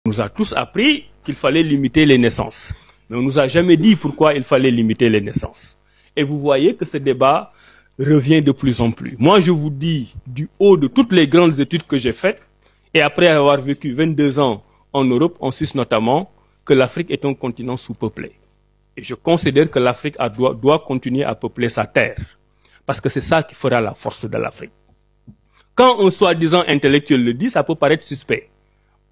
On nous a tous appris qu'il fallait limiter les naissances. Mais on ne nous a jamais dit pourquoi il fallait limiter les naissances. Et vous voyez que ce débat revient de plus en plus. Moi, je vous dis, du haut de toutes les grandes études que j'ai faites, et après avoir vécu 22 ans en Europe, en Suisse notamment, que l'Afrique est un continent sous-peuplé. Et je considère que l'Afrique doit continuer à peupler sa terre. Parce que c'est ça qui fera la force de l'Afrique. Quand un soi-disant intellectuel le dit, ça peut paraître suspect.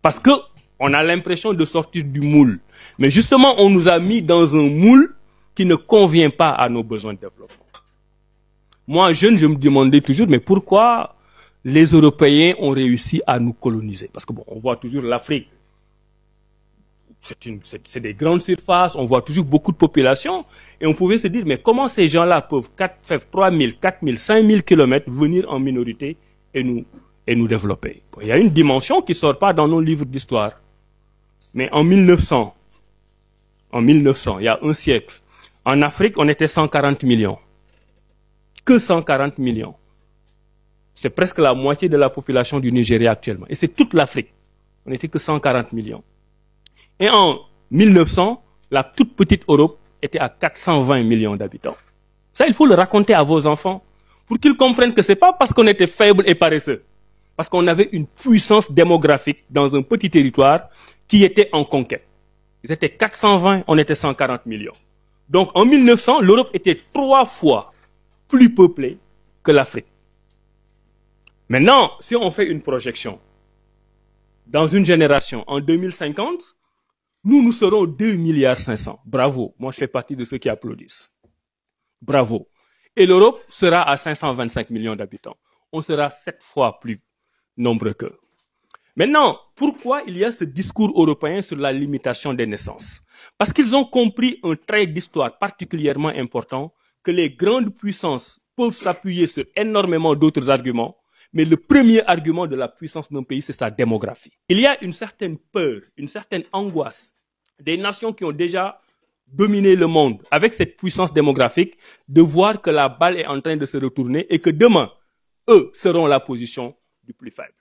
Parce que on a l'impression de sortir du moule. Mais justement, on nous a mis dans un moule qui ne convient pas à nos besoins de développement. Moi, jeune, je me demandais toujours, mais pourquoi les Européens ont réussi à nous coloniser? Parce que bon, on voit toujours l'Afrique. C'est des grandes surfaces, on voit toujours beaucoup de population. Et on pouvait se dire, mais comment ces gens-là peuvent faire 3000, 4000, 5000 kilomètres venir en minorité et nous développer? Bon, il y a une dimension qui ne sort pas dans nos livres d'histoire. Mais en 1900, il y a un siècle, en Afrique, on était 140 millions. Que 140 millions. C'est presque la moitié de la population du Nigeria actuellement. Et c'est toute l'Afrique. On n'était que 140 millions. Et en 1900, la toute petite Europe était à 420 millions d'habitants. Ça, il faut le raconter à vos enfants pour qu'ils comprennent que ce n'est pas parce qu'on était faible et paresseux. Parce qu'on avait une puissance démographique dans un petit territoire qui était en conquête. Ils étaient 420, on était 140 millions. Donc en 1900, l'Europe était 3 fois plus peuplée que l'Afrique. Maintenant, si on fait une projection, dans une génération, en 2050, nous serons 2,5 milliards. Bravo, moi je fais partie de ceux qui applaudissent. Bravo. Et l'Europe sera à 525 millions d'habitants. On sera 7 fois plus nombreux qu'eux. Maintenant, pourquoi il y a ce discours européen sur la limitation des naissances? Parce qu'ils ont compris un trait d'histoire particulièrement important, que les grandes puissances peuvent s'appuyer sur énormément d'autres arguments, mais le premier argument de la puissance d'un pays, c'est sa démographie. Il y a une certaine peur, une certaine angoisse des nations qui ont déjà dominé le monde avec cette puissance démographique, de voir que la balle est en train de se retourner et que demain, eux seront la position du plus faible.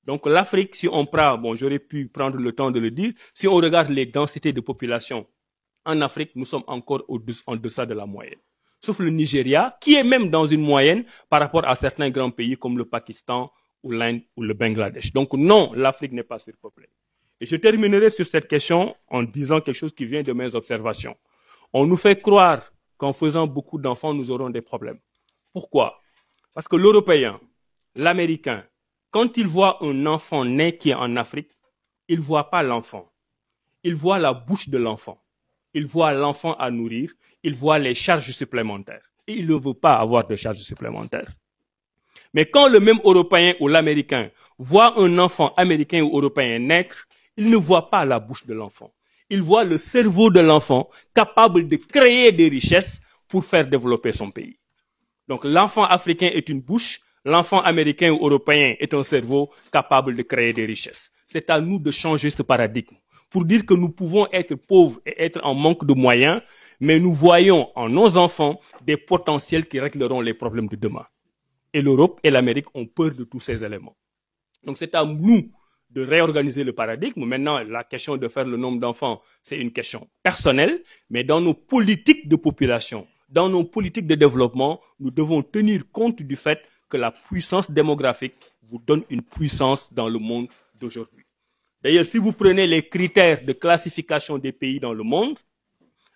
Donc l'Afrique, si on prend, bon, j'aurais pu prendre le temps de le dire, si on regarde les densités de population en Afrique, nous sommes encore en deçà de la moyenne. Sauf le Nigeria, qui est même dans une moyenne par rapport à certains grands pays comme le Pakistan ou l'Inde ou le Bangladesh. Donc non, l'Afrique n'est pas surpeuplée. Et je terminerai sur cette question en disant quelque chose qui vient de mes observations. On nous fait croire qu'en faisant beaucoup d'enfants, nous aurons des problèmes. Pourquoi? Parce que l'Européen, l'Américain, quand il voit un enfant né qui est en Afrique, il ne voit pas l'enfant. Il voit la bouche de l'enfant. Il voit l'enfant à nourrir. Il voit les charges supplémentaires. Et il ne veut pas avoir de charges supplémentaires. Mais quand le même Européen ou l'Américain voit un enfant américain ou européen naître, il ne voit pas la bouche de l'enfant. Il voit le cerveau de l'enfant capable de créer des richesses pour faire développer son pays. Donc l'enfant africain est une bouche, l'enfant américain ou européen est un cerveau capable de créer des richesses. C'est à nous de changer ce paradigme pour dire que nous pouvons être pauvres et être en manque de moyens, mais nous voyons en nos enfants des potentiels qui régleront les problèmes de demain. Et l'Europe et l'Amérique ont peur de tous ces éléments. Donc c'est à nous de réorganiser le paradigme. Maintenant, la question de faire le nombre d'enfants, c'est une question personnelle, mais dans nos politiques de population, dans nos politiques de développement, nous devons tenir compte du fait que la puissance démographique vous donne une puissance dans le monde d'aujourd'hui. D'ailleurs, si vous prenez les critères de classification des pays dans le monde,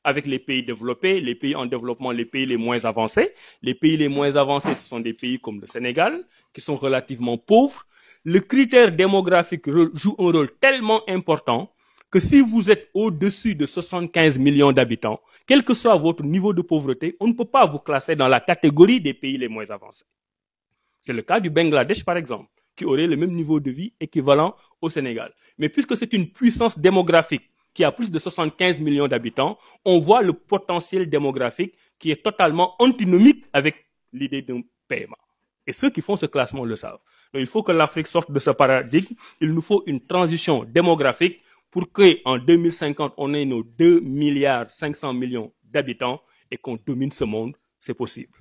avec les pays développés, les pays en développement, les pays les moins avancés. Les pays les moins avancés, ce sont des pays comme le Sénégal, qui sont relativement pauvres. Le critère démographique joue un rôle tellement important que si vous êtes au-dessus de 75 millions d'habitants, quel que soit votre niveau de pauvreté, on ne peut pas vous classer dans la catégorie des pays les moins avancés. C'est le cas du Bangladesh, par exemple, qui aurait le même niveau de vie équivalent au Sénégal. Mais puisque c'est une puissance démographique qui a plus de 75 millions d'habitants, on voit le potentiel démographique qui est totalement antinomique avec l'idée d'un PMA. Et ceux qui font ce classement le savent. Donc il faut que l'Afrique sorte de ce paradigme. Il nous faut une transition démographique pour qu'en 2050, on ait nos 2,5 milliards d'habitants et qu'on domine ce monde. C'est possible.